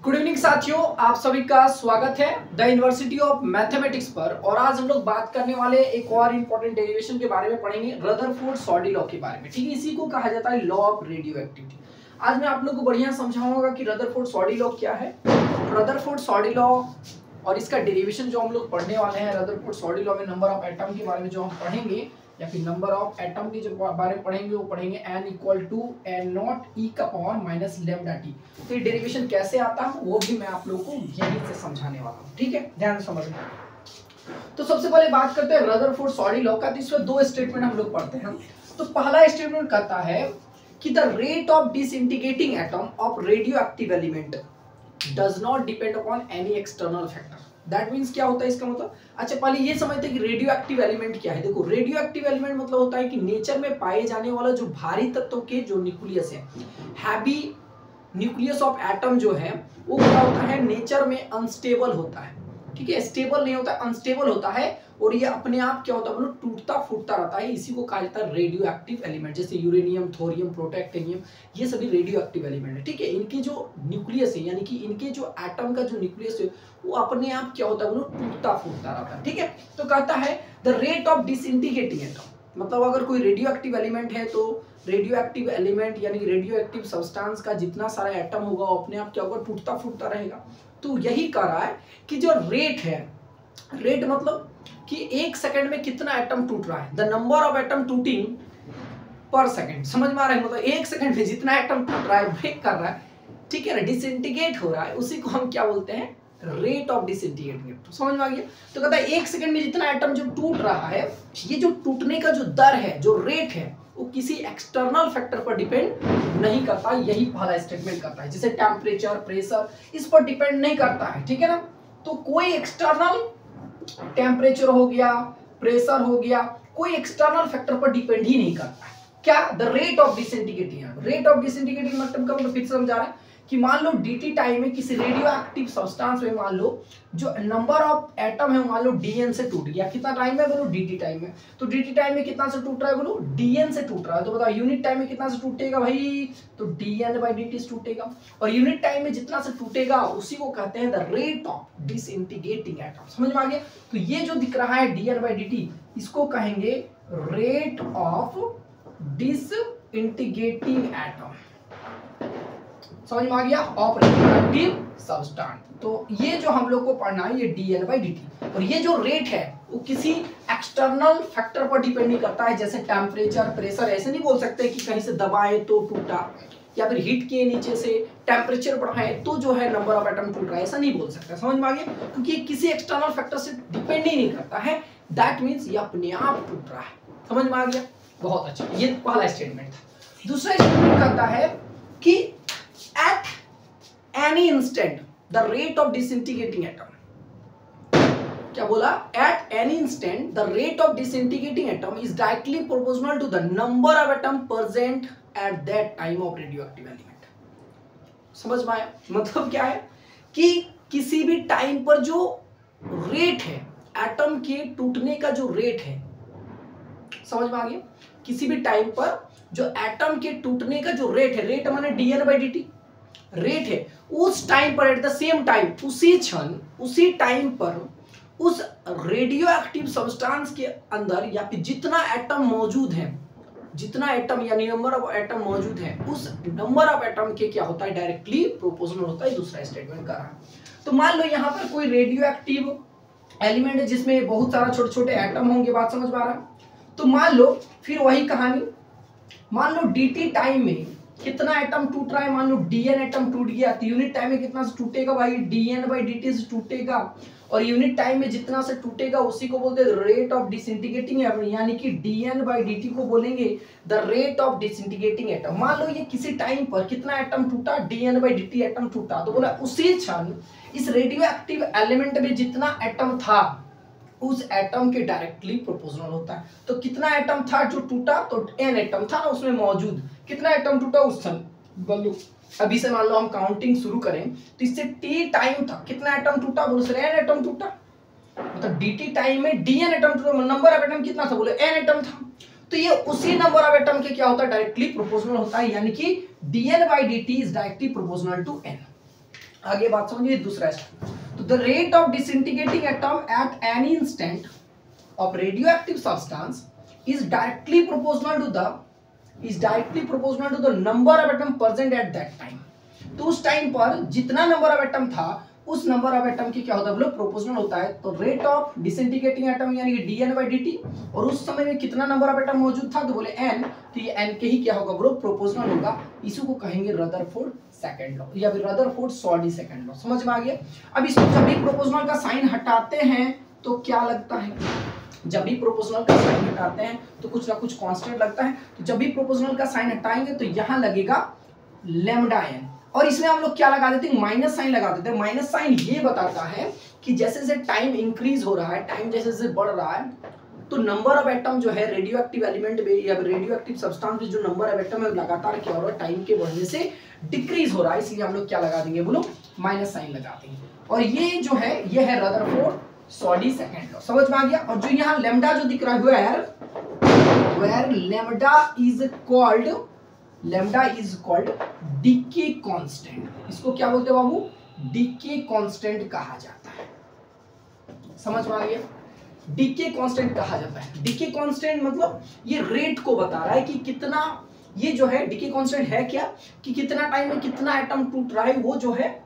Good evening साथियों, आप सभी का स्वागत है द यूनिवर्सिटी ऑफ मैथमेटिक्स पर। और आज हम लोग बात करने वाले एक और इंपॉर्टेंट डेरिवेशन के बारे में पढ़ेंगे, रदरफोर्ड-सॉडी लॉ के बारे में। ठीक है, इसी को कहा जाता है लॉ ऑफ रेडियो एक्टिविटी। आज मैं आप लोग को बढ़िया समझाऊंगा कि रदरफोर्ड-सॉडी लॉ क्या है, रदरफोर्ड-सॉडी लॉ और इसका डेरिवेशन जो हम लोग पढ़ने वाले हैं। रदरफोर्ड-सॉडी लॉ में नंबर ऑफ एटम के बारे में जो हम पढ़ेंगे या फिर नंबर ऑफ एटम के जो बारे में पढ़ेंगे वो पढ़ेंगे n equal to n naught e का पावर माइनस लैम्डा टी। तो ये डेरिवेशन कैसे आता है वो भी मैं आप लोगों को यहीं से समझाने वाला हूँ। ठीक है, ध्यान से समझना। तो सबसे पहले बात करते हैं रदरफोर्ड-सॉडी लॉ का। तो इसमें दो स्टेटमेंट हम लोग पढ़ते हैं। तो पहला स्टेटमेंट कहता है कि the rate of disintegrating atom of radioactive element does not depend upon any external factor. That means क्या होता है इसका मतलब। अच्छा, पहले ये समझते हैं कि रेडियो एक्टिव एलिमेंट क्या है। देखो, रेडियो एक्टिव एलिमेंट मतलब होता है कि नेचर में पाए जाने वाला जो भारी तत्वों के जो न्यूक्लियस है, हैवी न्यूक्लियस ऑफ एटम जो है वो क्या होता है, नेचर में अनस्टेबल होता है। ठीक है, स्टेबल नहीं होता, अनस्टेबल होता है। और ये अपने आप क्या होता है, मतलब टूटता फूटता रहता है। इसी को कहा जाता है रेडियो एक्टिव एलिमेंट। जैसे यूरेनियम, थोरियम, प्रोटैक्टेनियम, ये सभी रेडियो एक्टिव एलिमेंट है। ठीक है, इनकी जो न्यूक्लियस है यानी कि इनके जो एटम का जो न्यूक्लियस है वो अपने आप क्या होता है, वो टूटता फूटता रहता है। ठीक है, तो कहता है the rate of disintegrating atom, मतलब अगर कोई रेडियो एक्टिव एलिमेंट है तो रेडियो एक्टिव एलिमेंट यानी रेडियो एक्टिव सब्सटेंस का जितना सारा एटम होगा वो अपने आप क्या होगा, टूटता फूटता रहेगा। तो यही कह रहा है कि जो रेट है, रेट मतलब कि एक सेकंड में कितना एटम टूट रहा है, the number of atom tooting पर सेकंड। समझ में आ रहा है, मतलब एक सेकंड में जितना एटम टूट रहा है, ब्रेक कर रहा है, ठीक है ना, डिसइंटीग्रेट हो रहा है, उसी को हम क्या बोलते हैं, रेट ऑफ डिसइंटीग्रेटिंग। समझ में आ गया। तो कहता है एक सेकंड में जितना एटम जो टूट रहा है, ये जो टूटने का जो दर है, जो रेट है, वो किसी एक्सटर्नल फैक्टर पर डिपेंड नहीं करता। यही पहला स्टेटमेंट करता है। जैसे टेम्परेचर, प्रेशर, इस पर डिपेंड नहीं करता है। ठीक है ना, तो कोई एक्सटर्नल टेम्परेचर हो गया, प्रेशर हो गया, कोई एक्सटर्नल फैक्टर पर डिपेंड ही नहीं करता है। क्या, the rate of disintegrating. Rate of disintegrating मतलब का मतलब फिर समझा रहा है कि मान लो dt टाइम में किसी रेडियो एक्टिव सब्सटेंस में मान लो जो नंबर ऑफ एटम है मान लो dn से टूट गया। कितना टाइम है बोलो, dt टाइम में। तो dt टाइम में कितना से टूट रहा है बोलो, dn से टूट रहा है। तो बताओ यूनिट टाइम में कितना से टूटेगा भाई, तो dn/dt से टूटेगा। और यूनिट टाइम में जितना से टूटेगा उसी को कहते हैं the rate of disintegrating atom. समझ में आ गया। तो ये जो दिख रहा है dn/dt, इसको कहेंगे रेट ऑफ डिसइंटीग्रेटिंग एटम। समझ में आ गया, ऑफ रेडियोएक्टिव सब्सटेंस। तो ये जो हम लोग को पढ़ना है ये dn/dt। और ये जो रेट है वो किसी एक्सटर्नल फैक्टर पर डिपेंड नहीं करता है। जैसे टेम्परेचर, प्रेशर, ऐसे नहीं बोल सकते कि कहीं से दबाए तो टूटा, या फिर हीट के नीचे से टेम्परेचर बढ़ाए तो जो है नंबर ऑफ एटम टूट रहा है, ऐसा नहीं बोल सकता। समझ में आ गया, क्योंकि किसी एक्सटर्नल फैक्टर से डिपेंड ही नहीं करता है। दैट मीन्स ये अपने आप टूट रहा है। समझ में आ गया, बहुत अच्छा। ये पहला स्टेटमेंट था। दूसरा स्टेटमेंट कहता है कि at any instant the rate of disintegrating atom, क्या बोला, at any instant the rate of disintegrating atom is directly proportional to the number of atom present at that time of radioactive element। समझ में आया, मतलब क्या है कि किसी भी टाइम पर जो रेट है एटम के टूटने का, जो रेट है, समझ में आ गया, किसी भी टाइम पर जो एटम के टूटने का जो रेट है, रेट माने dn/dt रेट है, उस टाइम पर एट द सेम टाइम, उसी क्षण, उसी टाइम पर उस रेडियो एक्टिव सब्सटेंस के अंदर या फिर जितना एटम मौजूद है, जितना एटम यानी नंबर ऑफ एटम मौजूद है, उस नंबर ऑफ एटम के क्या होता है, डायरेक्टली प्रोपोर्शनल होता है। दूसरा स्टेटमेंट कर रहा है। तो मान लो यहाँ पर कोई रेडियो एक्टिव एलिमेंट है जिसमें बहुत सारा छोटे छोटे एटम होंगे। बात समझ में आ रहा है। तो मान लो फिर वही कहानी, मान लो dt टाइम में कितना एटम टूट रहा है, मान लो dn एटम टूट गया, तो यूनिट टाइम में कितना से टूटेगा भाई, dn/dt से टूटेगा। और यूनिट टाइम में जितना से टूटेगा उसी को बोलते हैं रेट ऑफ डिसइंटीग्रेटिंग एटम, यानी कि dn/dt को बोलेंगे the rate of disintegrating atom. मान लो ये किसी टाइम पर कितना एटम टूटा, dn/dt एटम टूटा, तो बोला उसी क्षण इस रेडियो एक्टिव एलिमेंट में जितना एटम था उस एटम के डायरेक्टली प्रोपोर्शनल होता है। तो कितना एटम था जो टूटा, तो n एटम था ना उसमें मौजूद, कितना एटम टूटा उस क्षण, बोलो अभी से मान लो हम काउंटिंग शुरू करें तो इससे t टाइम था, कितना एटम टूटा, बोलो सर n एटम टूटा। मतलब dt टाइम में dn एटम टूटा, नंबर ऑफ एटम कितना था, बोले n एटम था। तो ये उसी नंबर ऑफ एटम के क्या होता है, डायरेक्टली प्रोपोर्शनल होता है, यानी कि dn/dt is directly proportional to n। आगे बात समझिए, दूसरा स्टेप। तो the rate of disintegrating atom at any instant of radioactive substance is directly proportional to the number of atom present at that time. तो उस टाइम पर जितना number of atom था उस नंबर ऑफ एटम की क्या होता है बोलो, प्रोपोर्शनल होता है। तो रेट ऑफ डिसइंटीग्रेटिंग एटम यानी कि dN/dt, और उस समय में कितना नंबर ऑफ एटम मौजूद था तो बोले n, तो ये n के ही क्या होगा ब्रो, प्रोपोर्शनल होगा। इसी को कहेंगे रदरफोर्ड सेकंड लॉ या फिर रदरफोर्ड सॉडी सेकंड लॉ। समझ में आ गया। अब इसमें जब भी प्रोपोर्शनल का साइन हटाते हैं तो क्या लगता है, जब भी प्रोपोर्शनल का साइन हटाते हैं तो कुछ ना कुछ कांस्टेंट लगता है। तो जब भी प्रोपोर्शनल का साइन हटाएंगे तो यहां लगेगा लैम्डा n, और इसमें हम लोग क्या लगा देते हैं, माइनस साइन लगा देते हैं। माइनस साइन ये बताता है कि जैसे जैसे टाइम इंक्रीज हो रहा है, टाइम जैसे जैसे बढ़ रहा है, तो नंबर ऑफ एटम जो है रेडियो एक्टिव एलिमेंट में या रेडियो एक्टिव सब्सटेंस में जो नंबर ऑफ एटम है लगातार क्या हो रहा है, टाइम के बढ़ने से डिक्रीज हो रहा है। इसलिए हम लोग क्या लगा देंगे बोलो, माइनस साइन लगा देंगे। और ये जो है ये है रदरफोर्ड सॉडी सेकंड लॉ। समझ में आ गया। और जो यहाँ लैम्डा जो दिख रहा है where lambda is called decay constant. इसको क्या बोलते हैं बाबू, डीके कांस्टेंट कहा जाता है। समझ में आ गया। डीके कांस्टेंट कहा जाता है। डीके कांस्टेंट मतलब ये रेट को बता रहा है कि कितना, ये जो है डीके कांस्टेंट है क्या, कि कितना टाइम में कितना एटम टूट रहा है, वो जो है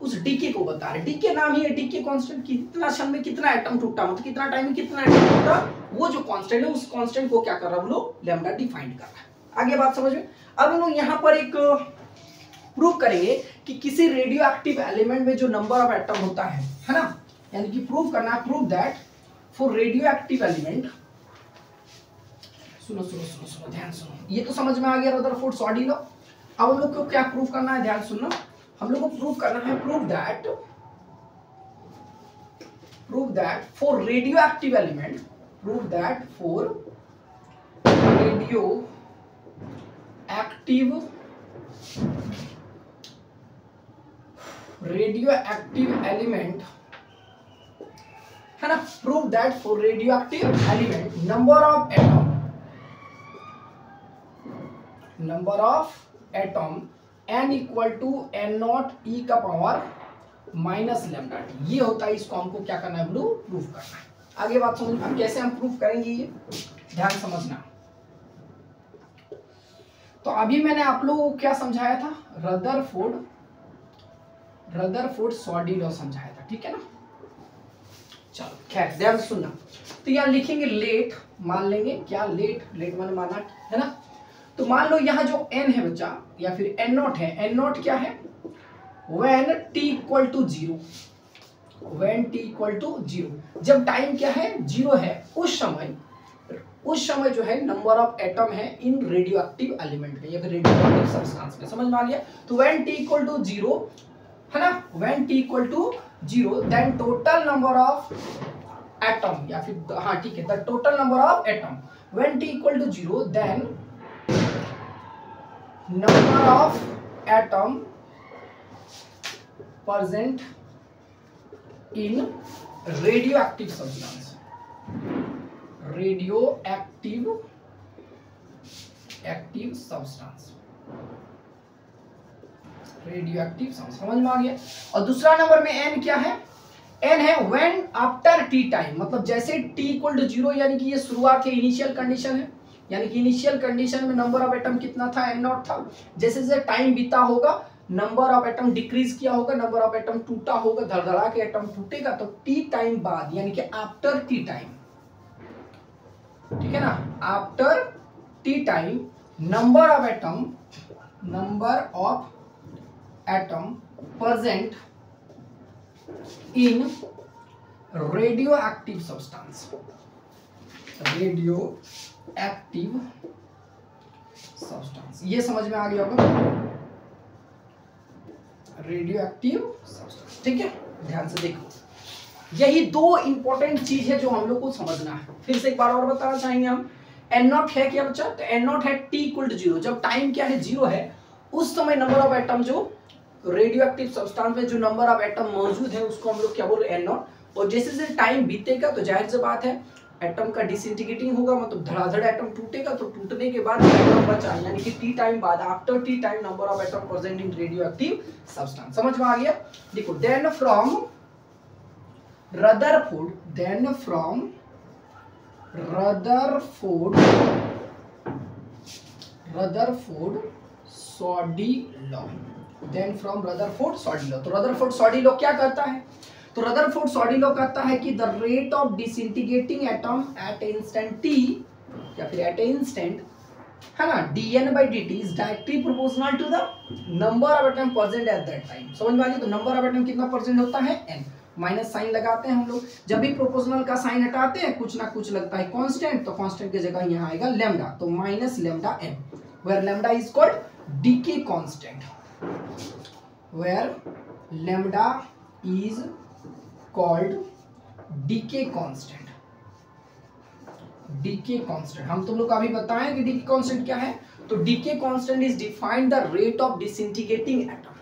उस डीके को बता रहा है। डीके नाम ही है डीके कांस्टेंट, कितना क्षण में कितना एटम टूटा, मतलब कितना टाइम में कितना एटम टूटा, वो जो कांस्टेंट है उस कांस्टेंट को क्या कर रहा है बोलो, लैम्डा डिफाइन कर रहा है। आगे बात समझ में। अब हम लोग यहाँ पर एक प्रूव करेंगे कि किसी रेडियो एक्टिव एलिमेंट में जो नंबर ऑफ एटम होता है ना, यानी कि प्रूव करना है, prove that for radioactive element, सुनो सुनो सुनो सुनो ध्यान सुनो, ये तो समझ में आ गया रदरफोर्ड सॉडी लॉ। अब हम लोग को क्या प्रूव करना है, ध्यान सुनना, हम लोग को प्रूव करना है, prove that for radioactive element, prove that for radioactive element है ना, prove that for radioactive element number of atom n equal to n0 e का पावर माइनस लैम्डा t, ये होता है। इसको हमको क्या करना है ब्लू, प्रूव करना है। आगे बात समझ, अब कैसे हम प्रूव करेंगे ये ध्यान समझना। तो अभी मैंने आप लोगों को क्या समझाया था, रदरफोर्ड सॉडी लॉ समझाया था, ठीक है ना। चलो खैर ध्यान सुनना। तो यहाँ लिखेंगे लेट, मान लेंगे क्या, लेट मैंने माना है ना। तो मान लो यहाँ जो n है बच्चा या फिर n0 है, n0 क्या है, when t इक्वल टू 0, जब टाइम क्या है 0 है, उस समय जो है नंबर ऑफ एटम है इन रेडियो एक्टिव एलिमेंट में या फिर रेडियो एक्टिव सब्सटेंस में। समझ में आ गया। तो when t इक्वल टू 0 है ना, when t equal to 0 then total number of atom या फिर हाँ ठीक है, the total number of atom when t equal to 0 then number of atom present in radioactive substance, समझ में आ गया। और दूसरा नंबर में n क्या है, n है व्हेन आफ्टर टी टाइम, मतलब जैसे t इक्वल टू 0 यानी कि ये शुरुआत है, इनिशियल कंडीशन है, यानी कि इनिशियल कंडीशन में नंबर ऑफ एटम कितना था, n0 था। जैसे जैसे टाइम बीता होगा नंबर ऑफ एटम डिक्रीज किया होगा, नंबर ऑफ एटम टूटा होगा, धड़धड़ा के एटम टूटेगा। तो टी टाइम बाद यानी कि आफ्टर टी टाइम, ठीक है ना, after T time number of atom present in radioactive substance, ये समझ में आ गया होगा, रेडियो एक्टिव सब्सटेंस, ठीक है। ध्यान से देखो, यही दो इंपॉर्टेंट चीज है जो हम लोग को समझना है। फिर से एक बार और बताना चाहेंगे हम, n0 है क्या बच्चा, तो n0 है t इक्वल टू 0, जब टाइम क्या है 0 है, उस समय नंबर ऑफ एटम जो रेडियो एक्टिव सब्सटेंस में जो नंबर ऑफ एटम मौजूद है उसको हम लोग क्या बोल रहे हैं, n0। और जैसे जैसे टाइम बीतेगा तो जाहिर सी बात है एटम का डिसइंटीग्रेटिंग होगा, मतलब धड़ाधड़ एटम टूटेगा, तो टूटने के बाद एटम बचा, यानी कि टी टाइम बाद, after T time number of atom present in radioactive substance. समझ में आ गया? देखो, then from Rutherford, then from Rutherford Soddy law, then from Rutherford Soddy law. तो रदरफोर्ड सॉडी लॉ क्या करता है? तो रदरफोर्ड सॉडी लॉ कहता है कि the rate of disintegrating atom at instant T, या फिर एट इंस्टेंट, है ना, dN/dt is directly proportional to the number of atom present at that time. समझ में आ गया? तो नंबर ऑफ एटम कितना प्रेजेंट होता है? n। माइनस साइन लगाते हैं हम लोग, जब भी प्रोपोर्शनल का साइन हटाते हैं कुछ ना कुछ लगता है कांस्टेंट, तो कांस्टेंट की जगह यहाँ आएगा लैम्डा, तो minus lambda n, where lambda is called decay constant, where lambda is called decay constant. Decay constant हम तुम लोग का अभी बताएं कि डीके कांस्टेंट क्या है। तो decay constant is defined the rate of disintegrating atom,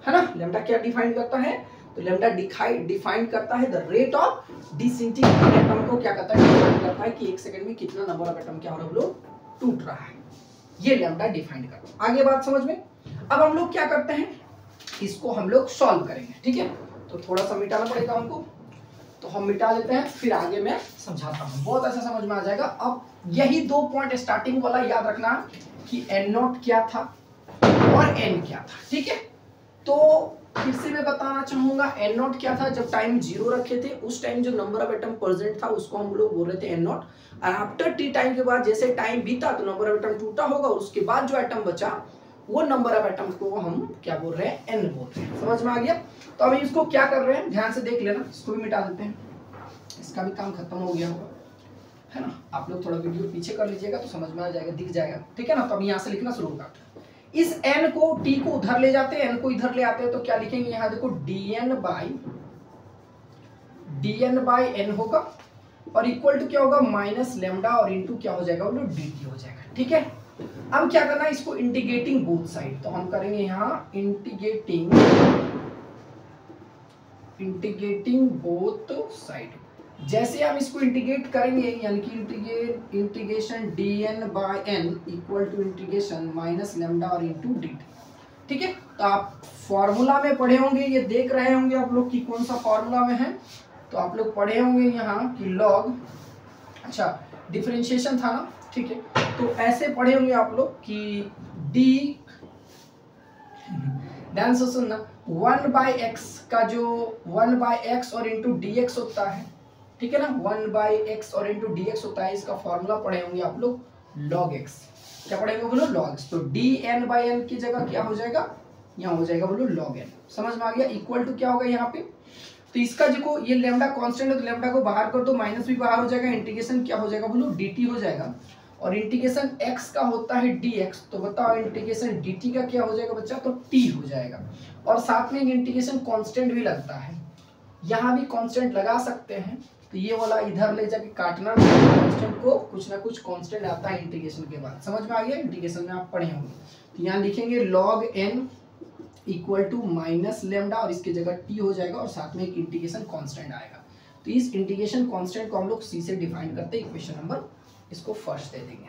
है ना। लैम्डा क्या डिफाइन करता है? तो लैम्डा डिफाइन करता है the rate of disintegrating atom को क्या करता है? डिफाइन करता है कि एक सेकंड में कितना नंबर ऑफ एटम क्या हो रहा है, लोग टूट रहा है, ये लैम्डा डिफाइन करता है। आगे बात समझ में? अब हम लोग क्या करते हैं, इसको हम लोग सॉल्व करेंगे, ठीक है। तो थोड़ा सा मिटाना पड़ेगा हमको, तो हम मिटा लेते हैं, फिर आगे मैं समझाता हूँ, बहुत अच्छा समझ में आ जाएगा। अब यही 2 पॉइंट स्टार्टिंग वाला याद रखना कि n0 क्या था और n क्या था, ठीक है। तो फिर से मैं बताना चाहूंगा, n0 क्या था? जब टाइम 0 रखे थे उस टाइम जो नंबर ऑफ एटम प्रेजेंट था उसको हम लोग बोल रहे थे n0, और आफ्टर टी टाइम के बाद जैसे टाइम बीता तो नंबर ऑफ एटम टूटा होगा, और उसके बाद जो एटम बचा वो नंबर ऑफ एटम को हम क्या बोल रहे हैं? n बोल रहे हैं। समझ में आ गया? तो अभी इसको क्या कर रहे हैं, ध्यान से देख लेना, इसको भी मिटा देते हैं, इसका भी काम खत्म हो गया होगा, है ना। आप लोग थोड़ा वीडियो पीछे कर लीजिएगा तो समझ में आ जाएगा, दिख जाएगा, ठीक है ना। तो अब यहाँ से लिखना शुरू करते हैं। इस n को, t को उधर ले जाते हैं, n को इधर ले आते हैं, तो क्या लिखेंगे यहाँ देखो, dN/n होगा, और इक्वल टू क्या होगा? माइनस लैम्डा, और इनटू क्या हो जाएगा? वो dt हो जाएगा, ठीक है। अब क्या करना है, इसको इंटीग्रेटिंग बोथ साइड, तो हम करेंगे यहाँ इंटीग्रेटिंग बोथ साइड। जैसे हम इसको इंटीग्रेट करेंगे, यानी कि integration dN/n equal to integration minus lambda और इनटू dt, ठीक है। तो आप फॉर्मूला में पढ़े होंगे, ये देख रहे होंगे आप लोग कि कौन सा फॉर्मूला में है, तो आप लोग पढ़े होंगे यहाँ कि लॉग, अच्छा डिफरेंशिएशन था ना, ठीक है। तो ऐसे पढ़े होंगे आप लोग कि ध्यान से सुनना, 1/x का जो 1/x और इंटू dx होता है, ठीक है ना, 1/x और इंटू dx होता है, इसका फॉर्मूला पढ़े होंगे आप लोग log x। क्या पढ़ेंगे बोलो? log x। तो dN/n की जगह क्या हो जाएगा? यहाँ हो जाएगा बोलो log n। समझ में आ गया? इक्वल टू क्या होगा यहाँ पे? तो इसका देखो, ये लैम्डा कांस्टेंट है, तो लैम्डा को बाहर कर दो, माइनस भी बाहर हो जाएगा, इंटीग्रेशन क्या हो जाएगा बोलो? dt हो जाएगा, और इंटीग्रेशन x का होता है dx, तो बताओ इंटीग्रेशन dt का क्या हो जाएगा बच्चा? तो t हो जाएगा, और साथ में इंटीग्रेशन कांस्टेंट भी लगता है, यहाँ भी कांस्टेंट लगा सकते हैं, तो ये वाला इधर ले जाके काटना, कांस्टेंट को कुछ ना कुछ कांस्टेंट आता है इंटीग्रेशन के बाद। समझ में आ गया? इंटीग्रेशन में आप पढ़े होंगे। तो यहाँ लिखेंगे log n equal to minus lambda, और इसकी जगह t हो जाएगा, और साथ में एक इंटीग्रेशन कांस्टेंट आएगा। तो इस इंटीग्रेशन कांस्टेंट को हम लोग c से डिफाइन करते हैं, इक्वेशन नंबर इसको फर्स्ट दे देंगे।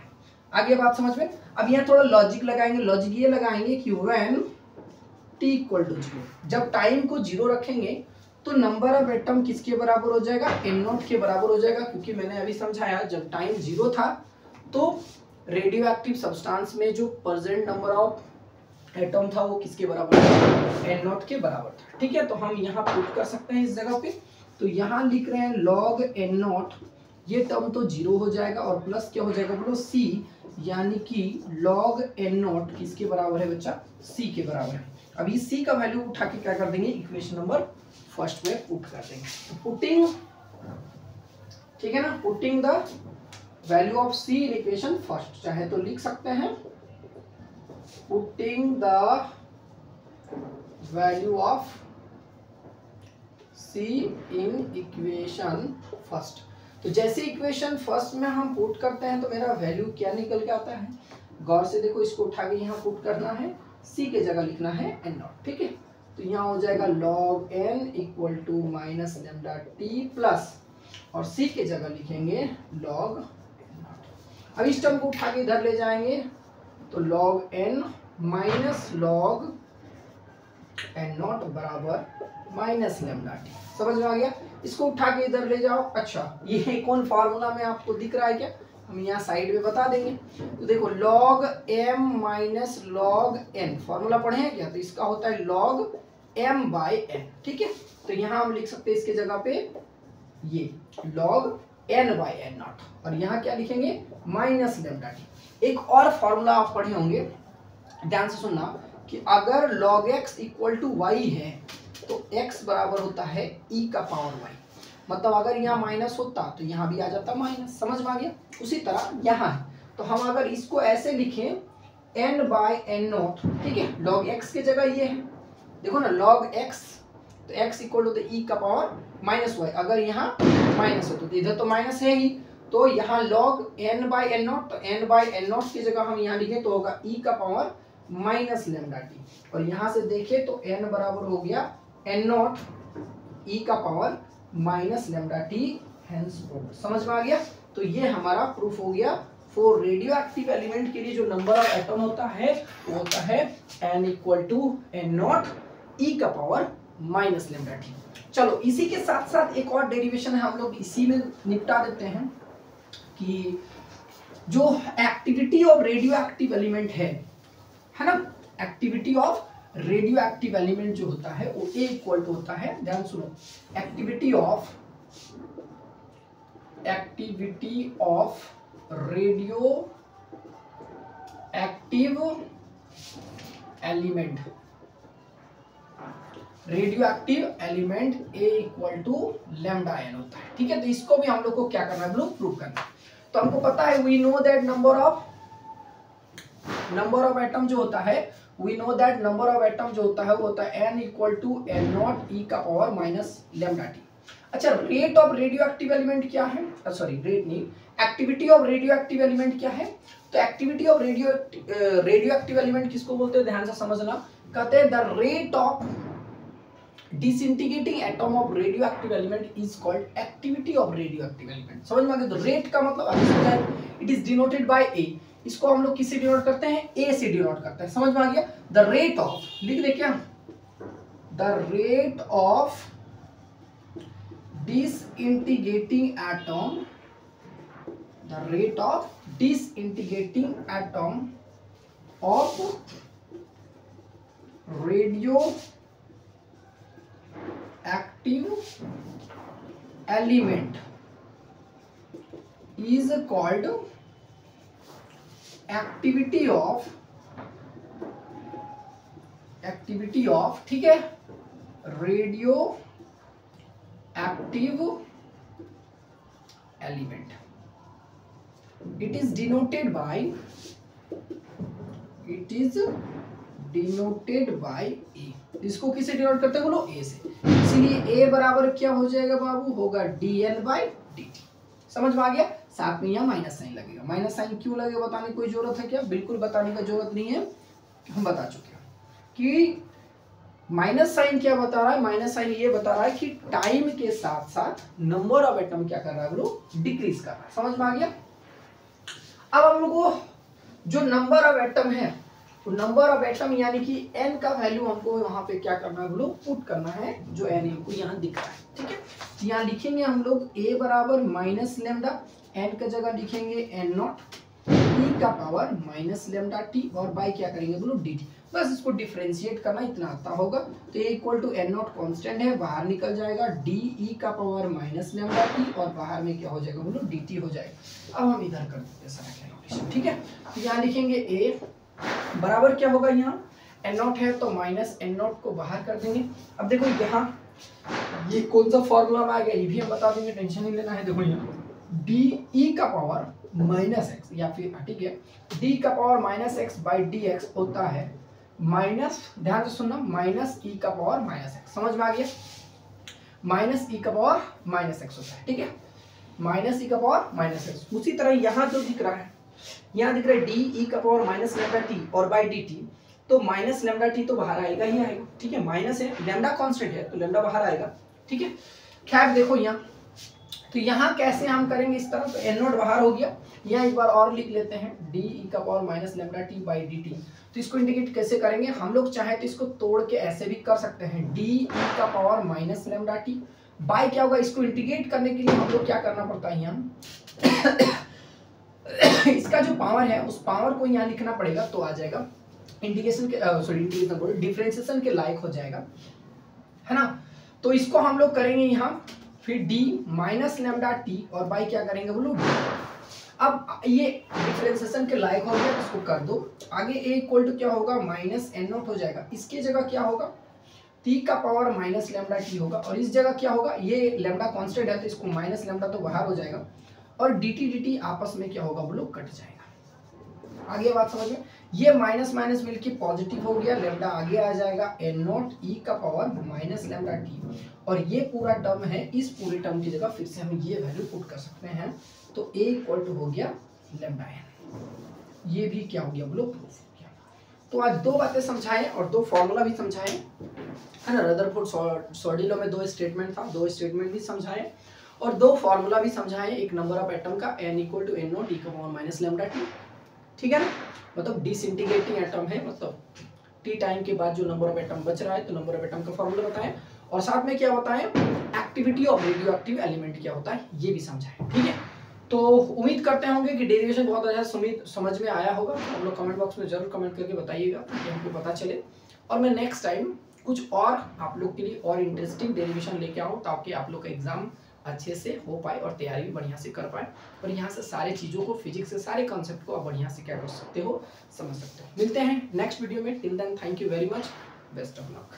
आगे बात समझ में? अब यहाँ थोड़ा लॉजिक लगाएंगे, लॉजिक ये लगाएंगे कि व्हेन t इक्वल टू 0, जब टाइम को 0 रखेंगे तो नंबर ऑफ एटम किसके बराबर हो जाएगा? n0 के बराबर हो जाएगा, क्योंकि मैंने अभी समझाया जब टाइम 0 था तो रेडियो एक्टिव सब्सटेंस में जो प्रेजेंट नंबर ऑफ एटम था वो किसके बराबर था? n0 के बराबर था, ठीक है। तो हम यहाँ पुट कर सकते हैं इस जगह पे, तो यहाँ लिख रहे हैं log n0, ये टर्म तो 0 हो जाएगा, और प्लस क्या हो जाएगा बोलो? c, यानी कि log n0 किसके बराबर है बच्चा? c के बराबर है। अब इस c का वैल्यू उठा के क्या कर देंगे? इक्वेशन नंबर फर्स्ट में पुट कर देंगे। तो पुटिंग, ठीक है ना, putting the value of c in equation first, चाहे तो लिख सकते हैं putting the value of c in equation first. तो जैसे इक्वेशन फर्स्ट में हम पुट करते हैं तो मेरा वैल्यू क्या निकल के आता है? गौर से देखो, इसको उठा के यहाँ पुट करना है, c के जगह लिखना है n0, ठीक है। तो यहाँ हो जाएगा log n equal to minus lambda t plus और c के जगह लिखेंगे log n नॉट। अब इस टर्म को उठा के इधर ले जाएंगे तो log n minus log n not बराबर माइनस लेमडा टी। समझ में आ गया? इसको उठा के इधर ले जाओ। अच्छा, ये कौन फार्मूला में आपको दिख रहा है क्या? हम यहाँ साइड में बता देंगे। तो देखो log m minus log n formula पढ़े हैं क्या? तो इसका होता है log m बाई n। ठीक है, तो यहाँ हम लिख सकते हैं इसके जगह पे ये log n by n not, और यहाँ क्या लिखेंगे? Minus lambda T. एक और फार्मूला आप पढ़े होंगे, ध्यान से सुनना, कि अगर log x equal to y है तो x बराबर होता है e का पावर y। मतलब अगर यहाँ माइनस होता तो यहाँ भी आ जाता माइनस। समझ में आ गया? उसी तरह यहाँ है, तो हम अगर इसको ऐसे लिखें n बाई n नॉट, ठीक है, log x के जगह ये है, देखो ना log x, तो x इक्वल टू e का पावर माइनस y। अगर यहाँ माइनस हो तो इधर तो माइनस है ही, तो यहाँ log n by n not, तो n बाई n नॉट की जगह हम यहाँ लिखें तो होगा e का पावर माइनस लेमडा टी। और यहाँ से देखें तो n बराबर हो गया n नॉट e का power minus lambda T hence proved. समझ में आ गया? तो ये हमारा प्रूफ हो गया। फॉर रेडियो एक्टिव एलिमेंट के लिए जो नंबर ऑफ एटम होता है वो होता है n equal to n naught e का पावर माइनस लेमडा टी। चलो, इसी के साथ साथ एक और डेरिवेशन है, हम लोग इसी में निपटा देते हैं कि जो activity of radioactive element है ना, activity of radioactive element जो होता है वो A इक्वल टू होता है, ध्यान सुनो, activity of radioactive element, radioactive element A equal to lambda n होता है। ठीक है, तो इसको भी हम लोग को क्या करना है, प्रूव करना है। तो हमको पता है we know that number of atom जो होता है, we know that number of atom जो होता है वो होता है n equal to n naught e का पावर माइनस लेमडा टी। अच्छा, rate of radioactive element क्या है? सॉरी, रेट नहीं, activity of radioactive element क्या है? तो activity of radioactive element किसको बोलते हैं, ध्यान से समझना। कहते हैं the rate of disintegrating atom of radioactive element is called activity of radioactive element। समझ में आ गया? तो रेट का मतलब it is denoted bye a। इसको हम लोग किससे डिनोट करते हैं? a से डिनोट करते हैं। समझ में आ गया? द रेट ऑफ, लिख दे क्या, the rate of disintegrating atom, the rate of disintegrating atom of radioactive element is called activity of, ठीक है, radioactive element. It is denoted by A. इसको किसे डिनोट करते हैं बोलो? ए से। इसीलिए ए बराबर क्या हो जाएगा बाबू? होगा dn बाई dt। समझ में आ गया? साथ में यहाँ माइनस साइन लगेगा। माइनस साइन क्यों लगेगा बताने की कोई जरूरत है क्या? बिल्कुल बताने का जरूरत नहीं है, हम बता चुके हैं कि माइनस साइन क्या बता रहा है। माइनस साइन ये बता रहा है कि टाइम के साथ साथ नंबर ऑफ एटम क्या कर रहा है बोलो? डिक्रीज कर रहा है। समझ में आ गया? अब हम लोग को जो नंबर ऑफ एटम है, तो नंबर ऑफ एटम यानी कि n का वैल्यू हमको वहां पे क्या करना है बोलो? पुट करना है, जो n हमको यहाँ दिख रहा है। ठीक है, यहाँ लिखेंगे हम लोग a बराबर माइनस लेमडा, n का जगह लिखेंगे n नॉट e का पावर माइनस लेमडा टी, और बाई क्या करेंगे बोलो? dt। बस इसको डिफरेंशिएट करना, इतना आता होगा। तो a equal to n naught constant है, बाहर निकल जाएगा de का पावर माइनस लेमडा टी, और बाहर में क्या हो जाएगा बोलो? dt हो जाएगा। अब हम इधर कर देते हैं सारा कैलकुलेशन। ठीक है, तो यहाँ लिखेंगे a बराबर क्या होगा, यहाँ n नॉट है तो माइनस n नॉट को बाहर कर देंगे। अब देखो यहाँ ये कौन सा फॉर्मूला में आ गया ये भी हम बता देंगे, टेंशन नहीं लेना है। देखो यहाँ de का पावर माइनस एक्स, या फिर ठीक है d का power minus x by D x होता है माइनस, ध्यान से सुनना, माइनस e का पावर माइनस एक्स। समझ में आ गया? माइनस e का पावर माइनस एक्स होता है। ठीक है, माइनस e का पावर माइनस एक्स। उसी तरह यहाँ जो दिख रहा है, यहाँ दिख रहा है डी e का पावर माइनस लेमडा टी और बाई डी टी, तो माइनस लेमडा टी तो बाहर आएगा ही आएगा। ठीक है, माइनस है, लेमडा कांस्टेंट है तो लेमडा बाहर आएगा। ठीक है, खैर देखो यहाँ तो यहाँ कैसे हम करेंगे इस तरह, तो एन नोट बाहर हो गया, यहाँ एक बार और लिख लेते हैं डी ई का power minus lambda T by D T. तो इसको इंडिकेट कैसे करेंगे, हम लोग चाहे तो इसको तोड़ के ऐसे भी कर सकते हैं, डी ई का power minus lambda T by क्या होगा, इसको इंटीग्रेट करने के लिए हम लोग क्या करना पड़ता है यहाँ इसका जो पावर है उस पावर को यहाँ लिखना पड़ेगा, तो आ जाएगा इंटीग्रेशन के इंटीग्रेशन बोलो डिफरेंशिएशन के लायक हो जाएगा, है ना। तो इसको हम लोग करेंगे यहाँ, फिर d माइनस लेमडा टी और बाई क्या करेंगे बोलो d। अब ये डिफरेंशिएशन के लायक हो गया, इसको कर दो आगे, a इक्वल टू क्या होगा माइनस एन नॉट हो जाएगा, इसकी जगह क्या होगा t का पावर माइनस लेमडा टी होगा, और इस जगह क्या होगा, ये लेमडा कांस्टेंट है तो इसको माइनस लेमडा तो बाहर हो जाएगा, और dt आपस में क्या होगा बोलो कट जाएगा। आगे बात समझ में, ये माइनस माइनस मिलके पॉजिटिव हो गया, लेमडा आगे आ जाएगा एन नॉट ई का पावर माइनस लेमडा टी, और ये पूरा टर्म है, इस पूरे टर्म की जगह फिर से हम ये वैल्यू पुट कर सकते हैं, तो a इक्वल टू हो गया लेमडा एन। ये भी क्या हो गया बोलो प्रूफ हो गया। तो आज दो बातें समझाएं और दो फॉर्मूला भी समझाएं, है ना। रदरफोर्ड सॉर्डिलो में दो स्टेटमेंट था, दो स्टेटमेंट भी समझाए और दो फॉर्मूला भी समझाए, एक नंबर ऑफ एटम का n equal to N not E का पावर माइनस लेमडा टी, ठीक है ना, मतलब डिसइंटीग्रेटिंग एटम है, मतलब टी टाइम के बाद जो नंबर ऑफ एटम बच रहा है तो नंबर ऑफ एटम का फॉर्मूला बताएं, और साथ में क्या बताएं activity of radioactive element क्या होता है ये भी समझाएं, ठीक है। तो उम्मीद करते होंगे कि डेरिवेशन बहुत अच्छा समझ में आया होगा, हम लोग कमेंट बॉक्स में जरूर कमेंट करके बताइएगा ताकि हमको पता चले, और मैं नेक्स्ट टाइम कुछ और आप लोग के लिए और इंटरेस्टिंग डेरिवेशन लेके आऊँ ताकि आप लोग का एग्जाम अच्छे से हो पाए और तैयारी भी बढ़िया से कर पाए, और यहाँ से सारे चीज़ों को फिजिक्स से सारे कॉन्सेप्ट को आप बढ़िया से क्या कर सकते हो समझ सकते हो। मिलते हैं नेक्स्ट वीडियो में, till then thank you very much, best of luck.